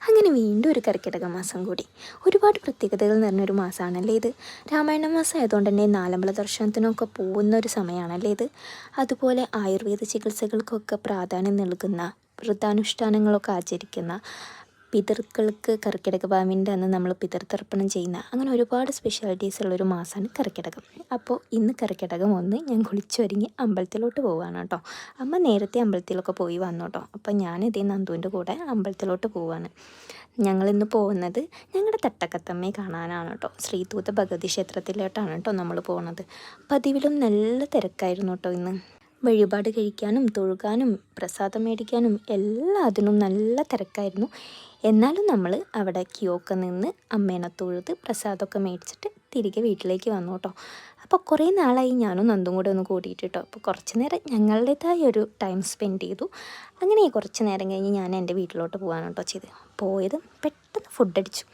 അങ്ങനെ വീണ്ടും ഒരു കർക്കിടക മാസം കൂടി. ഒരുപാട് പ്രത്യേകതകൾ നിറഞ്ഞൊരു മാസമാണല്ലേ ഇത്. രാമായണ മാസം ആയതുകൊണ്ട് തന്നെ നാലമ്പല ദർശനത്തിനൊക്കെ പോകുന്ന ഒരു സമയമാണല്ലേ ഇത്. അതുപോലെ ആയുർവേദ ചികിത്സകൾക്കൊക്കെ പ്രാധാന്യം നൽകുന്ന, വ്രതാനുഷ്ഠാനങ്ങളൊക്കെ ആചരിക്കുന്ന, പിതൃക്കൾക്ക് കർക്കിടക വാവിൻ്റെ അന്ന് നമ്മൾ പിതൃതർപ്പണം ചെയ്യുന്ന, അങ്ങനെ ഒരുപാട് സ്പെഷ്യാലിറ്റീസ് ഉള്ളൊരു മാസമാണ് കർക്കിടകം. അപ്പോൾ ഇന്ന് കർക്കിടകം 1 ഞാൻ കുളിച്ചൊരുങ്ങി അമ്പലത്തിലോട്ട് പോവുകയാണ് കേട്ടോ. അമ്മ നേരത്തെ അമ്പലത്തിലൊക്കെ പോയി വന്നു കേട്ടോ. അപ്പോൾ ഞാനിതേ നന്ദുവിൻ്റെ കൂടെ അമ്പലത്തിലോട്ട് പോവുകയാണ്. ഞങ്ങളിന്ന് പോകുന്നത് ഞങ്ങളുടെ തട്ടക്കത്തമ്മയെ കാണാനാണ് കേട്ടോ. ശ്രീതൂത ഭഗവതി ക്ഷേത്രത്തിലോട്ടാണ് കേട്ടോ നമ്മൾ പോകുന്നത്. പതിവിലും നല്ല തിരക്കായിരുന്നു കേട്ടോ ഇന്ന്. വഴിപാട് കഴിക്കാനും തൊഴുകാനും പ്രസാദം മേടിക്കാനും എല്ലാത്തിനും നല്ല തിരക്കായിരുന്നു. എന്നാലും നമ്മൾ അവിടെ ക്യൂയൊക്കെ നിന്ന് അമ്മേനെ തൊഴുത് പ്രസാദമൊക്കെ മേടിച്ചിട്ട് തിരികെ വീട്ടിലേക്ക് വന്നു കേട്ടോ. അപ്പോൾ കുറേ നാളായി ഞാനും നന്ദും കൂടെ ഒന്ന് കൂടിയിട്ട് കേട്ടോ. അപ്പോൾ കുറച്ച് നേരം ഞങ്ങളുടേതായ ഒരു ടൈം സ്പെൻഡ് ചെയ്തു. അങ്ങനെ കുറച്ച് നേരം കഴിഞ്ഞ് ഞാൻ എൻ്റെ വീട്ടിലോട്ട് പോകാൻ കേട്ടോ ചെയ്ത്. പോയത് പെട്ടെന്ന് ഫുഡ് അടിച്ചു.